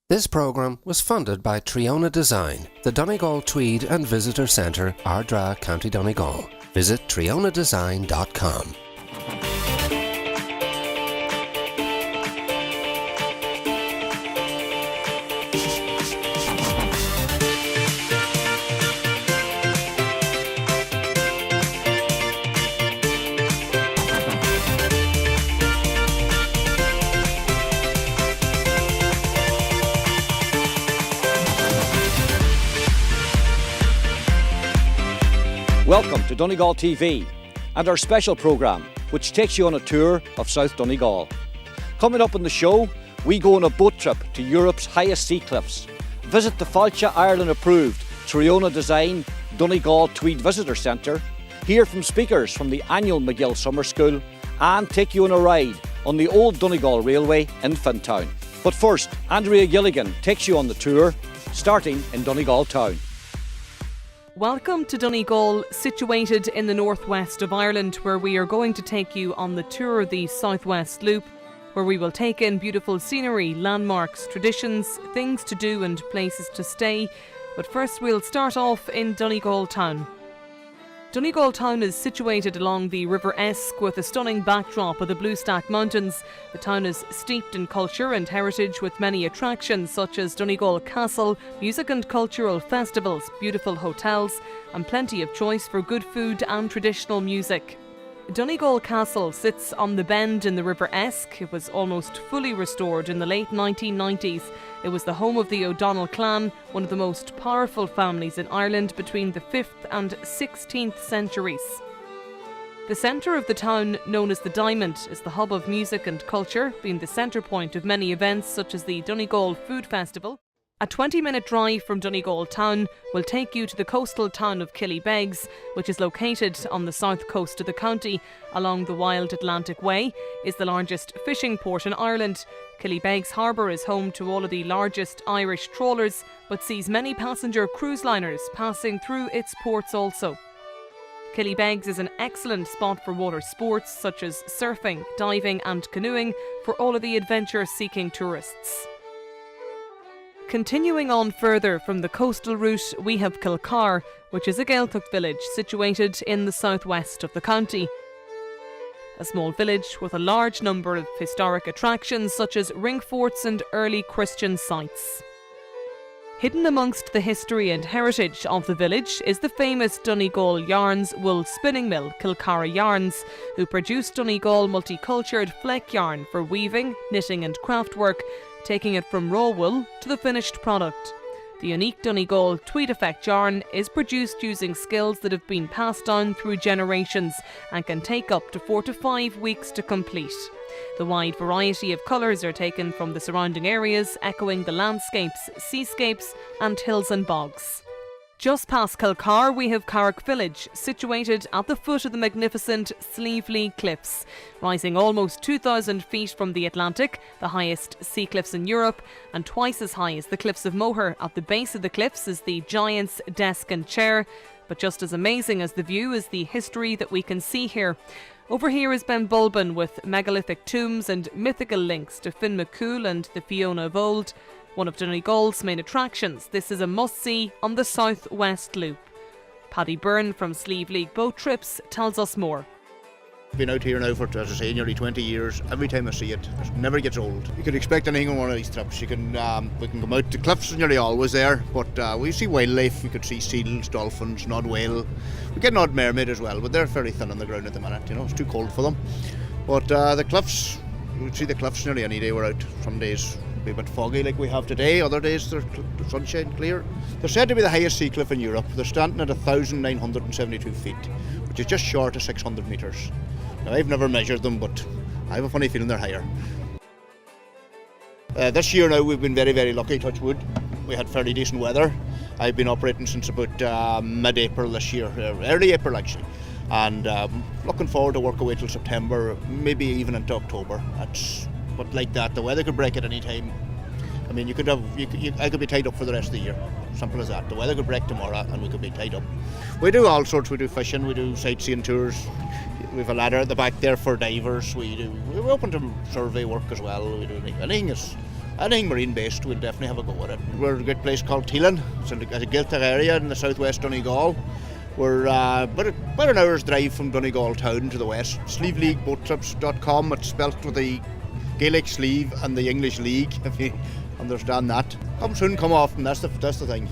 This programme was funded by Tríona Design, the Donegal Tweed and Visitor Centre, Ardra, County Donegal. Visit trionadesign.com. Welcome to Donegal TV and our special programme, which takes you on a tour of South Donegal. Coming up on the show, we go on a boat trip to Europe's highest sea cliffs, visit the Fáilte Ireland approved Tríona Design Donegal Tweed Visitor Centre, hear from speakers from the annual MACGILL Summer School, and take you on a ride on the old Donegal Railway in Fintown. But first, Andrea Gilligan takes you on the tour, starting in Donegal town. Welcome to Donegal, situated in the northwest of Ireland, where we are going to take you on the tour of the Southwest Loop, where we will take in beautiful scenery, landmarks, traditions, things to do and places to stay. But first we'll start off in Donegal town. Donegal town is situated along the River Esk with a stunning backdrop of the Blue Stack Mountains. The town is steeped in culture and heritage with many attractions such as Donegal Castle, music and cultural festivals, beautiful hotels and plenty of choice for good food and traditional music. Donegal Castle sits on the bend in the River Esk. It was almost fully restored in the late 1990s. It was the home of the O'Donnell clan, one of the most powerful families in Ireland between the 5th and 16th centuries. The centre of the town, known as the Diamond, is the hub of music and culture, being the centre point of many events such as the Donegal Food Festival. A 20-minute drive from Donegal town will take you to the coastal town of Killybegs, which is located on the south coast of the county along the Wild Atlantic Way, is the largest fishing port in Ireland. Killybegs Harbour is home to all of the largest Irish trawlers, but sees many passenger cruise liners passing through its ports also. Killybegs is an excellent spot for water sports such as surfing, diving and canoeing for all of the adventure-seeking tourists. Continuing on further from the coastal route, we have Kilcar, which is a Gaeltacht village situated in the southwest of the county. A small village with a large number of historic attractions such as ring forts and early Christian sites. Hidden amongst the history and heritage of the village is the famous Donegal Yarns wool spinning mill, Kilcara Yarns, who produce Donegal multicultured fleck yarn for weaving, knitting and craftwork, taking it from raw wool to the finished product. The unique Donegal Tweed Effect yarn is produced using skills that have been passed down through generations and can take up to 4 to 5 weeks to complete. The wide variety of colours are taken from the surrounding areas, echoing the landscapes, seascapes and hills and bogs. Just past Kilcar we have Carrick Village, situated at the foot of the magnificent Sleevely Cliffs. Rising almost 2,000 feet from the Atlantic, the highest sea cliffs in Europe, and twice as high as the Cliffs of Moher. At the base of the cliffs is the Giant's Desk and Chair, but just as amazing as the view is the history that we can see here. Over here is Ben Bulben with megalithic tombs and mythical links to Finn McCool and the Fiona of old. One of Donegal's main attractions, this is a must-see on the Southwest Loop. Paddy Byrne from Sleeve League Boat Trips tells us more. I've been out here now for, as I say, nearly 20 years. Every time I see it, it never gets old. You could expect anything on one of these trips. We can come out. The cliffs are nearly always there, but we see wildlife. We could see seals, dolphins, nod whale. We get an odd mermaid as well, but they're fairly thin on the ground at the minute. You know, it's too cold for them. But the cliffs, we would see the cliffs nearly any day we're out. Some days be a bit foggy like we have today, other days they're sunshine clear. They're said to be the highest sea cliff in Europe. They're standing at 1,972 feet, which is just short of 600 metres. Now I've never measured them, but I have a funny feeling they're higher. This year now we've been very, very lucky, touch wood. We had fairly decent weather. I've been operating since about mid-April this year, early April actually. And looking forward to work away till September, maybe even into October. But like that, the weather could break at any time. I mean, I could be tied up for the rest of the year. Simple as that. The weather could break tomorrow and we could be tied up. We do all sorts. We do fishing, we do sightseeing tours. We have a ladder at the back there for divers. We're open to survey work as well. We do anything is anything marine based, we'll definitely have a go at it. We're at a good place called Teelan. It's in a Gaeltacht area in the southwest Donegal. We're about an hour's drive from Donegal town to the west. SleeveLeagueBoatTrips.com. It's spelt with the Gaelic sleeve and the English league, if you understand that. Come soon, come often, that's the thing.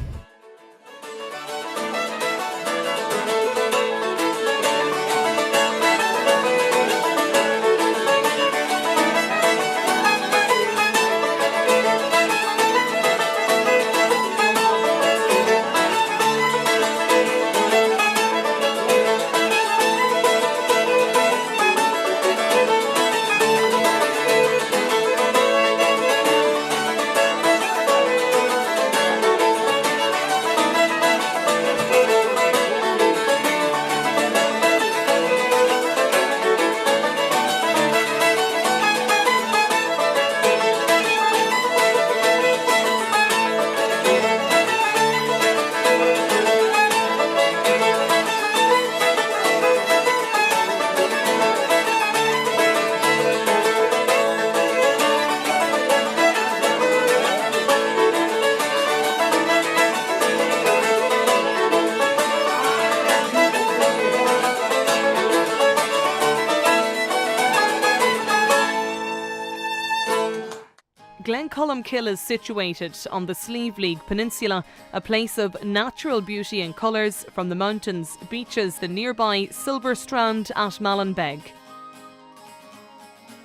MACGILL is situated on the Slieve League Peninsula, a place of natural beauty and colours from the mountains, beaches, the nearby Silver Strand at Mallinbeg.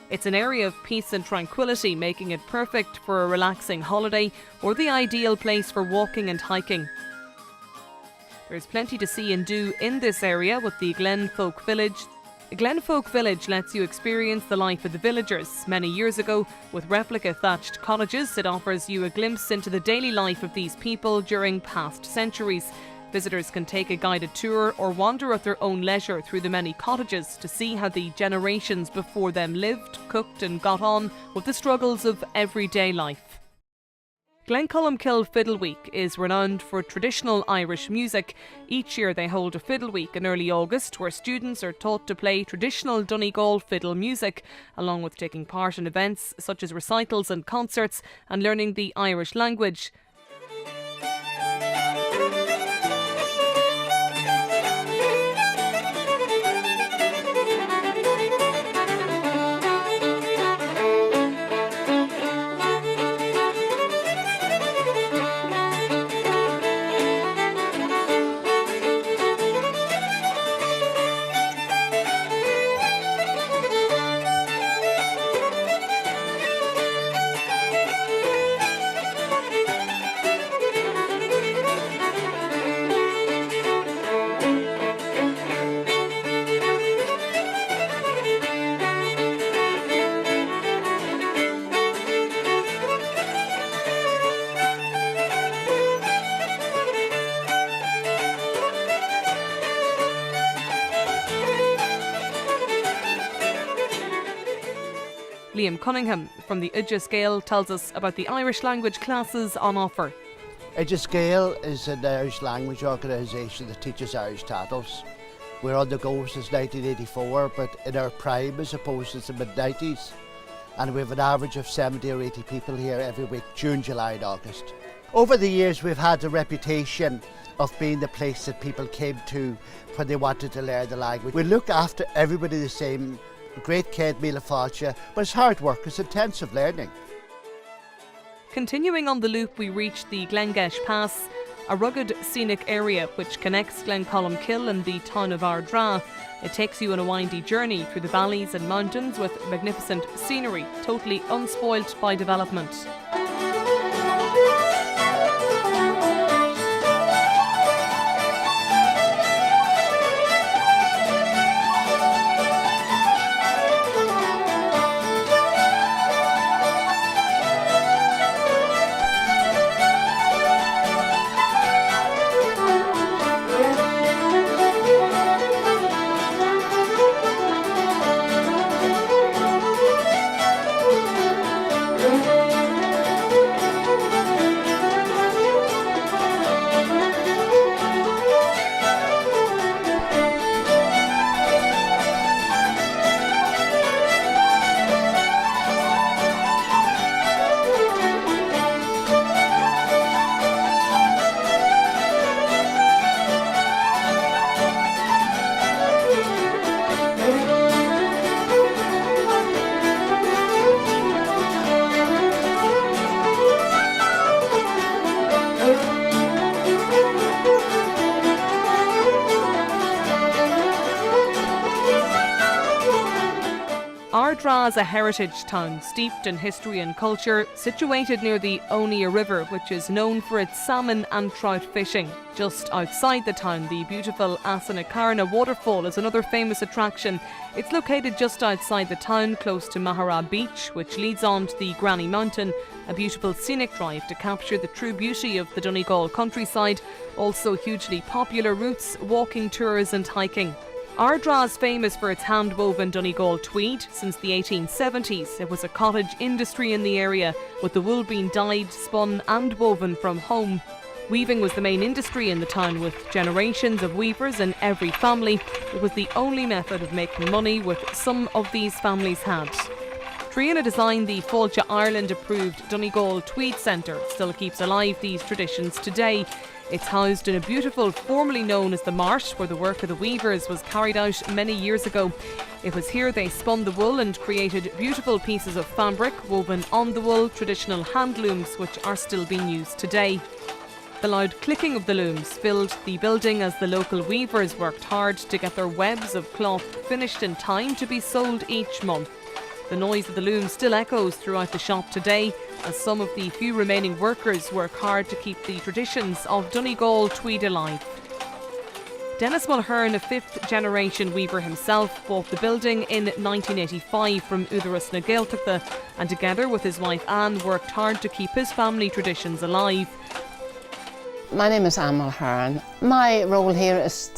It's an area of peace and tranquility, making it perfect for a relaxing holiday or the ideal place for walking and hiking. There's plenty to see and do in this area with the Glen Folk Village. Glen Folk Village lets you experience the life of the villagers. Many years ago, with replica thatched cottages, it offers you a glimpse into the daily life of these people during past centuries. Visitors can take a guided tour or wander at their own leisure through the many cottages to see how the generations before them lived, cooked and got on with the struggles of everyday life. MACGILL Fiddle Week is renowned for traditional Irish music. Each year they hold a Fiddle Week in early August where students are taught to play traditional Donegal fiddle music, along with taking part in events such as recitals and concerts and learning the Irish language. Liam Cunningham from the MACGILL tells us about the Irish language classes on offer. MACGILL is an Irish language organisation that teaches Irish titles. We're on the go since 1984, but in our prime I suppose it's the mid-90s. And we have an average of 70 or 80 people here every week, June, July and August. Over the years we've had the reputation of being the place that people came to when they wanted to learn the language. We look after everybody the same. Great Ked Mila Falcha, but it's hard work, it's intensive learning. Continuing on the loop, we reach the Glengesh Pass, a rugged scenic area which connects MACGILL and the town of Ardra. It takes you on a windy journey through the valleys and mountains with magnificent scenery, totally unspoilt by development. Ardra is a heritage town steeped in history and culture, situated near the Onia River, which is known for its salmon and trout fishing. Just outside the town, the beautiful Asanacarna waterfall is another famous attraction. It's located just outside the town, close to Mahara Beach, which leads on to the Granny Mountain, a beautiful scenic drive to capture the true beauty of the Donegal countryside, also hugely popular routes, walking tours and hiking. Ardra is famous for its hand-woven Donegal tweed. Since the 1870s, it was a cottage industry in the area, with the wool being dyed, spun and woven from home. Weaving was the main industry in the town, with generations of weavers in every family. It was the only method of making money, with some of these families had. Tríona Design, the Fáilte Ireland approved Donegal Tweed Centre, still keeps alive these traditions today. It's housed in a beautiful, formerly known as the Mart, where the work of the weavers was carried out many years ago. It was here they spun the wool and created beautiful pieces of fabric woven on the wool, traditional hand looms which are still being used today. The loud clicking of the looms filled the building as the local weavers worked hard to get their webs of cloth finished in time to be sold each month. The noise of the loom still echoes throughout the shop today, as some of the few remaining workers work hard to keep the traditions of Donegal tweed alive. Dennis Mulhern, a fifth-generation weaver himself, bought the building in 1985 from Údarás na Gaeltachta, and together with his wife Anne worked hard to keep his family traditions alive. My name is Anne Mulhern. My role here is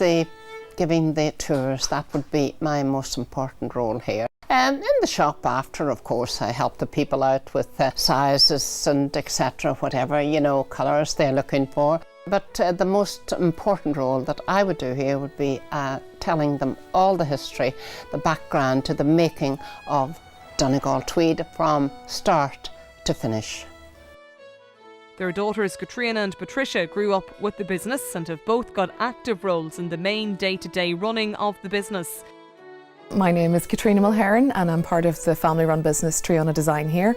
giving the tours. That would be my most important role here. In the shop after, of course, I help the people out with sizes and etc., whatever, colours they're looking for. But the most important role that I would do here would be telling them all the history, the background to the making of Donegal tweed from start to finish. Their daughters Katrina and Patricia grew up with the business and have both got active roles in the main day-to-day running of the business. My name is Katrina Mulhern and I'm part of the family-run business Tríona Design here,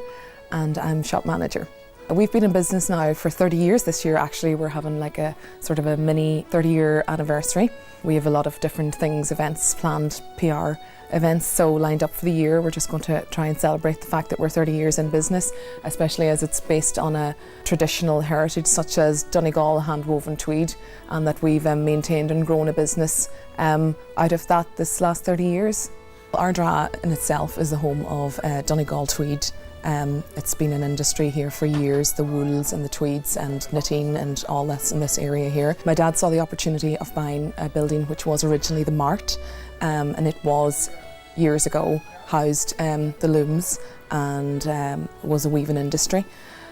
and I'm shop manager. We've been in business now for 30 years. This year actually we're having like a sort of a mini 30-year anniversary. We have a lot of different things, events planned, PR events so lined up for the year. We're just going to try and celebrate the fact that we're 30 years in business, especially as it's based on a traditional heritage such as Donegal hand-woven tweed, and that we've maintained and grown a business out of that this last 30 years. Ardra in itself is the home of Donegal tweed. It's been an industry here for years, the wools and the tweeds and knitting and all that's in this area here. My dad saw the opportunity of buying a building which was originally the Mart, and it was years ago housed the looms and was a weaving industry.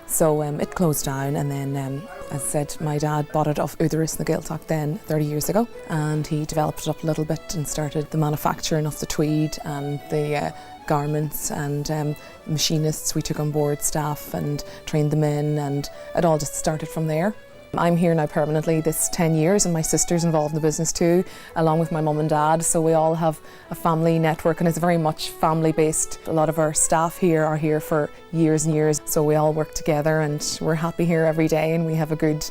So it closed down, and then as I said, my dad bought it off Údarás na Gaeltachta then 30 years ago, and he developed it up a little bit and started the manufacturing of the tweed and the garments and machinists. We took on board staff and trained them in, and it all just started from there. I'm here now permanently this 10 years, and my sister's involved in the business too, along with my mum and dad, so we all have a family network and it's very much family based. A lot of our staff here are here for years and years, so we all work together and we're happy here every day, and we have a good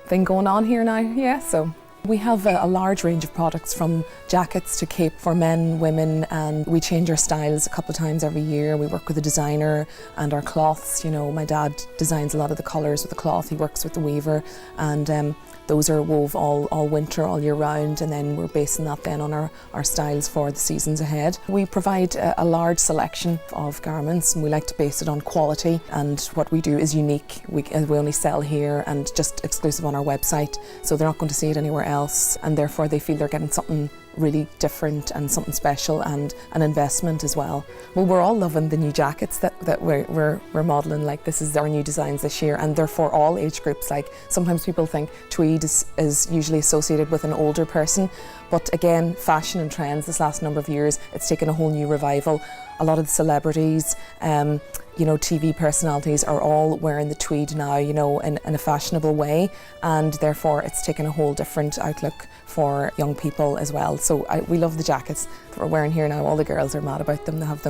thing going on here now, yeah. So we have a large range of products, from jackets to cape for men, women, and we change our styles a couple of times every year. We work with a designer, and our cloths, my dad designs a lot of the colours with the cloth. He works with the weaver, and those are wove all winter, all year round, and then we're basing that then on our styles for the seasons ahead. We provide a large selection of garments, and we like to base it on quality, and what we do is unique. We only sell here and just exclusive on our website, so they're not going to see it anywhere else, and therefore they feel they're getting something really different and something special, and an investment as well. Well, we're all loving the new jackets that we're modelling. Like, this is our new designs this year, and they're for all age groups. Like, sometimes people think tweed is usually associated with an older person, but again, fashion and trends this last number of years, it's taken a whole new revival. A lot of the celebrities, TV personalities are all wearing the tweed now, in a fashionable way, and therefore it's taken a whole different outlook for young people as well. So we love the jackets that we're wearing here now. All the girls are mad about them. They have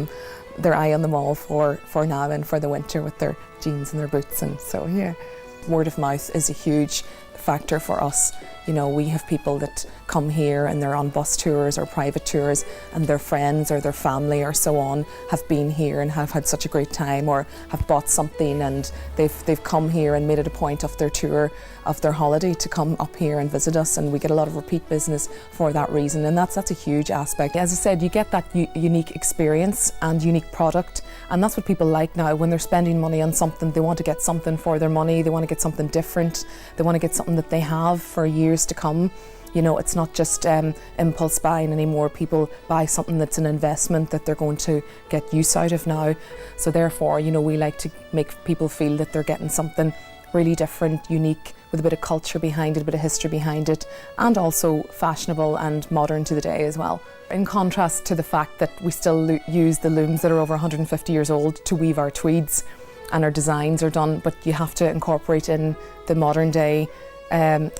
their eye on them all for now and for the winter with their jeans and their boots, and so yeah. Word of mouth is a huge factor for us. You know, we have people that come here and they're on bus tours or private tours, and their friends or their family or so on have been here and have had such a great time, or have bought something and they've come here and made it a point of their tour, of their holiday, to come up here and visit us, and we get a lot of repeat business for that reason, and that's a huge aspect. As I said, you get that unique experience and unique product, and that's what people like now. When they're spending money on something, they want to get something for their money, they want to get something different, they want to get something that they have for years to come. You know, it's not just impulse buying anymore. People buy something that's an investment that they're going to get use out of now. So therefore, you know, we like to make people feel that they're getting something really different, unique, with a bit of culture behind it, a bit of history behind it, and also fashionable and modern to the day as well. In contrast to the fact that we still use the looms that are over 150 years old to weave our tweeds, and our designs are done, but you have to incorporate in the modern day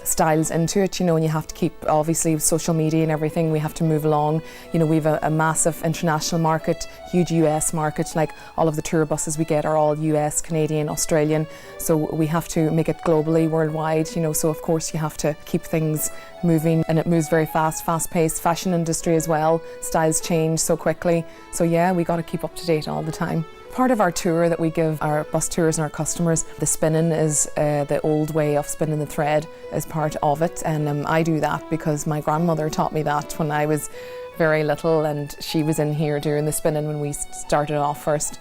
styles into it, you know, and you have to keep, obviously, with social media and everything, we have to move along. You know, we have a massive international market, huge US market, like all of the tour buses we get are all US, Canadian, Australian, so we have to make it globally, worldwide, you know, so of course you have to keep things moving, and it moves very fast-paced, fashion industry as well, styles change so quickly, so yeah, we got to keep up to date all the time. Part of our tour that we give our bus tours and our customers, the spinning is the old way of spinning the thread is part of it, and I do that because my grandmother taught me that when I was very little, and she was in here doing the spinning when we started off first,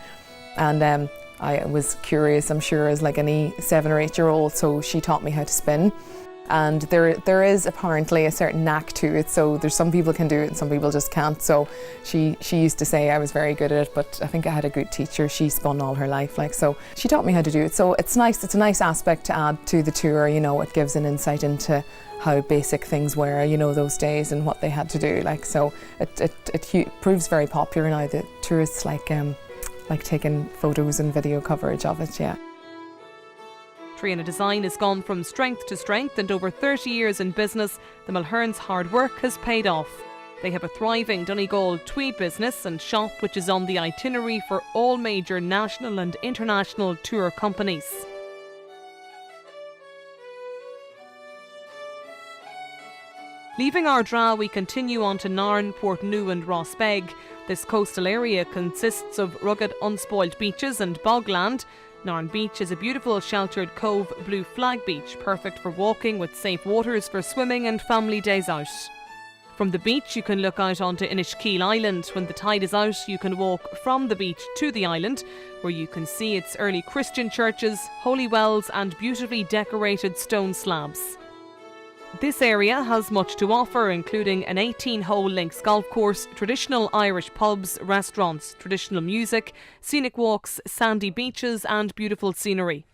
and I was curious, I'm sure, as like any 7 or 8 year old, so she taught me how to spin. And there is apparently a certain knack to it, so there's some people can do it and some people just can't. So she used to say I was very good at it, but I think I had a good teacher. She spun all her life, like, so she taught me how to do it. So it's nice, it's a nice aspect to add to the tour, you know, it gives an insight into how basic things were, you know, those days and what they had to do, like, so it proves very popular now that tourists like taking photos and video coverage of it, yeah. Tríona Design has gone from strength to strength, and over 30 years in business, the Mulherns' hard work has paid off. They have a thriving Donegal tweed business and shop which is on the itinerary for all major national and international tour companies. Leaving Ardra, we continue on to Nairn, Portneuf and Rossbeg. This coastal area consists of rugged, unspoiled beaches and bogland. Nairn Beach is a beautiful sheltered cove blue flag beach, perfect for walking with safe waters for swimming and family days out. From the beach you can look out onto MACGILL Island. When the tide is out you can walk from the beach to the island, where you can see its early Christian churches, holy wells and beautifully decorated stone slabs. This area has much to offer, including an 18-hole links golf course, traditional Irish pubs, restaurants, traditional music, scenic walks, sandy beaches and beautiful scenery.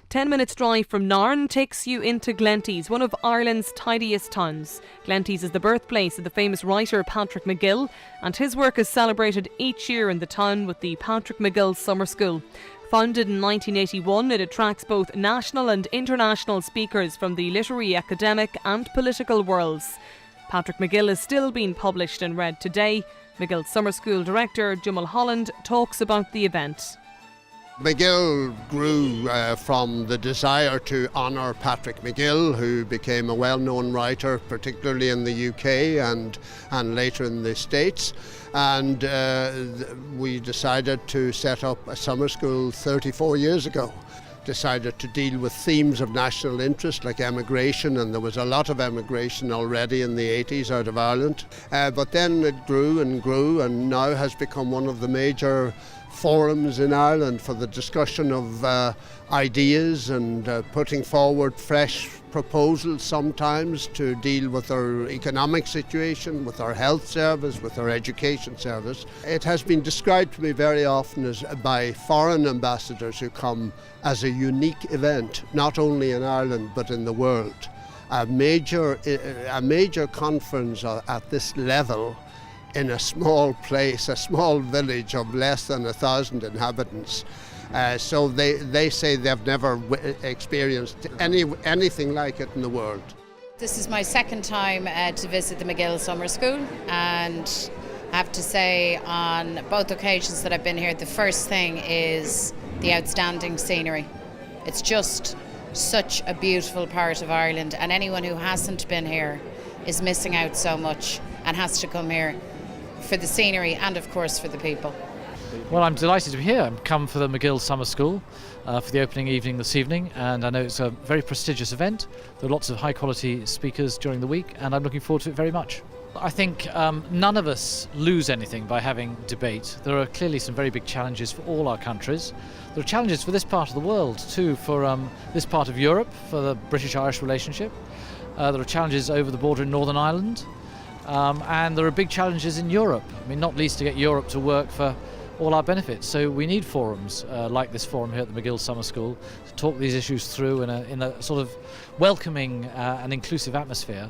10 minutes drive from Nairn takes you into Glenties, one of Ireland's tidiest towns. Glenties is the birthplace of the famous writer Patrick MacGill, and his work is celebrated each year in the town with the Patrick MacGill Summer School. Founded in 1981, it attracts both national and international speakers from the literary, academic and political worlds. Patrick MacGill is still being published and read today. MacGill Summer School Director Jumel Holland talks about the event. MacGill grew from the desire to honour Patrick MacGill, who became a well-known writer, particularly in the UK and later in the States. And we decided to set up a summer school 34 years ago. Decided to deal with themes of national interest like emigration, and there was a lot of emigration already in the 80s out of Ireland. But then it grew and now has become one of the major forums in Ireland for the discussion of ideas and putting forward fresh proposals sometimes to deal with our economic situation, with our health service, with our education service. It has been described to me very often as by foreign ambassadors who come as a unique event, not only in Ireland but in the world. A major conference at this level in a small place, a small village of less than 1,000 inhabitants. So they say they've never experienced anything like it in the world. This is my second time to visit the MacGill Summer School, and I have to say on both occasions that I've been here, the first thing is the outstanding scenery. It's just such a beautiful part of Ireland, and anyone who hasn't been here is missing out so much and has to come here for the scenery and of course for the people. Well, I'm delighted to be here. I've come for the MACGILL Summer School for the opening evening this evening, and I know it's a very prestigious event. There are lots of high quality speakers during the week, and I'm looking forward to it very much. I think none of us lose anything by having debate. There are clearly some very big challenges for all our countries. There are challenges for this part of the world too, for this part of Europe, for the British-Irish relationship. There are challenges over the border in Northern Ireland, and there are big challenges in Europe. I mean, not least to get Europe to work for all our benefits. So we need forums like this forum here at the MACGILL Summer School to talk these issues through in a sort of welcoming and inclusive atmosphere.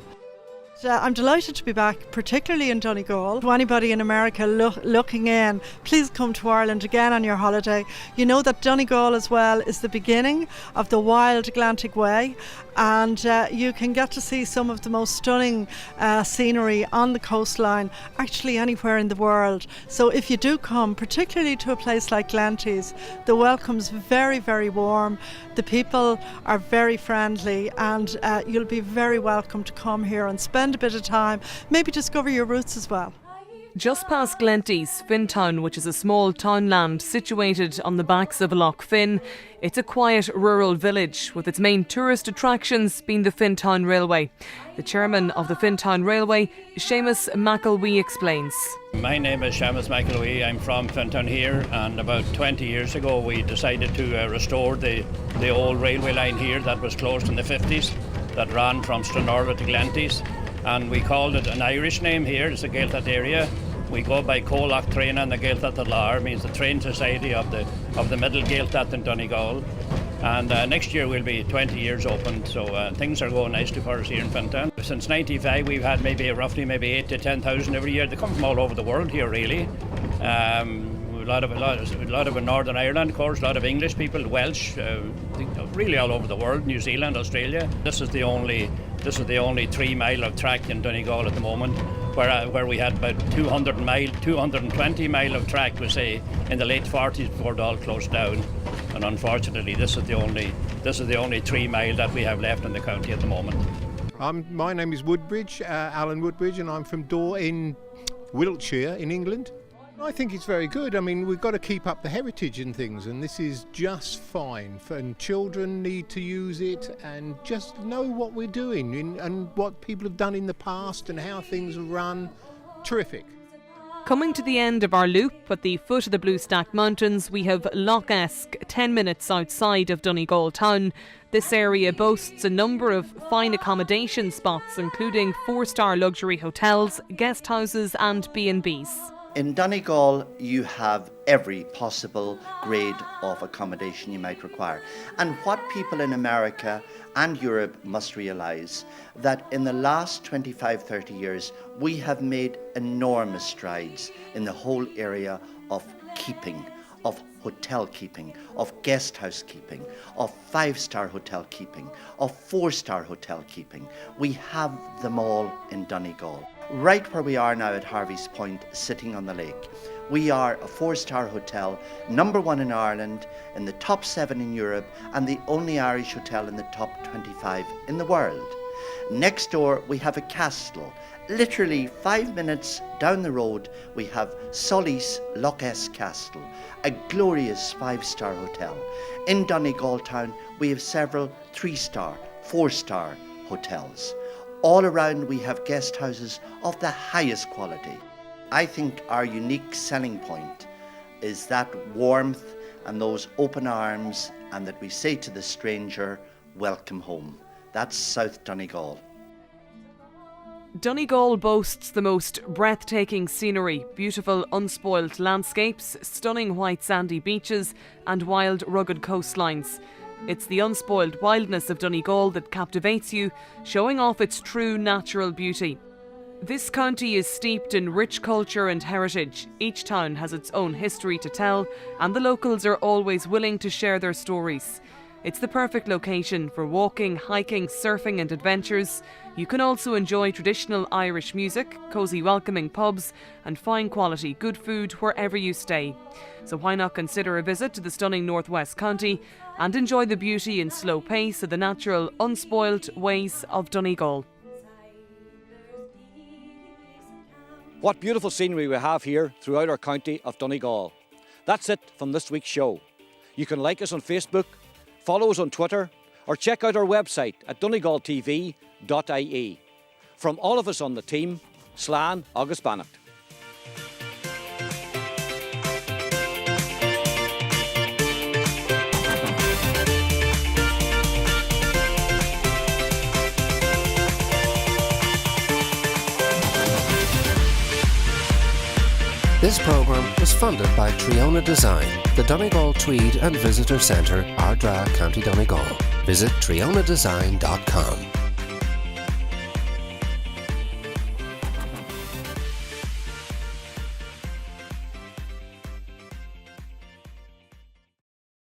I'm delighted to be back, particularly in Donegal. To anybody in America looking in, please come to Ireland again on your holiday. You know that Donegal as well is the beginning of the wild Atlantic Way, and you can get to see some of the most stunning scenery on the coastline, actually anywhere in the world. So if you do come, particularly to a place like Glanties, the welcome's very, very warm. The people are very friendly, and you'll be very welcome to come here and spend a bit of time, maybe discover your roots as well. Just past Glenties, Fintown, which is a small townland situated on the banks of Lough Finn. It's a quiet rural village with its main tourist attractions being the Fintown Railway. The chairman of the Fintown Railway, Seamus McElwee, explains. My name is Seamus McElwee. I'm from Fintown here, and about 20 years ago we decided to restore the old railway line here that was closed in the 50s, that ran from Stranraer to Glanties. And we called it an Irish name here. It's the Gaeltacht area. We go by Cólach Tríona, and the Gaeltacht Lar means the Train Society of the Middle Gaeltacht in Donegal. And next year we'll be 20 years open, so things are going nicely for us here in Fintown. Since '95 we've had roughly 8,000 to 10,000 every year. They come from all over the world here, really. A lot of Northern Ireland, of course, a lot of English people, Welsh, really all over the world, New Zealand, Australia. This is the only 3 mile of track in Donegal at the moment, where we had about 220 mile of track, we say, in the late 40s before it all closed down. And unfortunately, this is the only 3 mile that we have left in the county at the moment. My name is Woodbridge, Alan Woodbridge, and I'm from Dore in Wiltshire in England. I think it's very good. I mean, we've got to keep up the heritage and things, and this is just fine. And children need to use it and just know what we're doing and what people have done in the past and how things are run. Terrific. Coming to the end of our loop at the foot of the Blue Stack Mountains, we have Lough Esk, 10 minutes outside of Donegal town. This area boasts a number of fine accommodation spots, including 4-star luxury hotels, guest houses and B&Bs. In Donegal, you have every possible grade of accommodation you might require. And what people in America and Europe must realise, that in the last 25-30 years, we have made enormous strides in the whole area of keeping, of hotel keeping, of guest house keeping, of 5-star hotel keeping, of 4-star hotel keeping. We have them all in Donegal. Right where we are now at Harvey's Point, sitting on the lake. We are a 4-star hotel, #1 in Ireland, in the top 7 in Europe, and the only Irish hotel in the top 25 in the world. Next door, we have a castle. Literally 5 minutes down the road, we have Solis Lough Esk Castle, a glorious 5-star hotel. In Donegal town, we have several 3-star, 4-star hotels. All around we have guest houses of the highest quality. I think our unique selling point is that warmth and those open arms, and that we say to the stranger, welcome home. That's South Donegal. Donegal boasts the most breathtaking scenery, beautiful unspoilt landscapes, stunning white sandy beaches and wild rugged coastlines. It's the unspoiled wildness of Donegal that captivates you, showing off its true natural beauty. This county is steeped in rich culture and heritage. Each town has its own history to tell, and the locals are always willing to share their stories. It's the perfect location for walking, hiking, surfing and adventures. You can also enjoy traditional Irish music, cosy welcoming pubs and fine quality good food wherever you stay. So why not consider a visit to the stunning Northwest County and enjoy the beauty and slow pace of the natural, unspoilt ways of Donegal. What beautiful scenery we have here throughout our county of Donegal. That's it from this week's show. You can like us on Facebook, follow us on Twitter, or check out our website at donegaltv.ie. From all of us on the team, Slán agus Bannacht. This programme was funded by Tríona Design, the Donegal Tweed and Visitor Centre, Ardra, County Donegal. Visit trionadesign.com.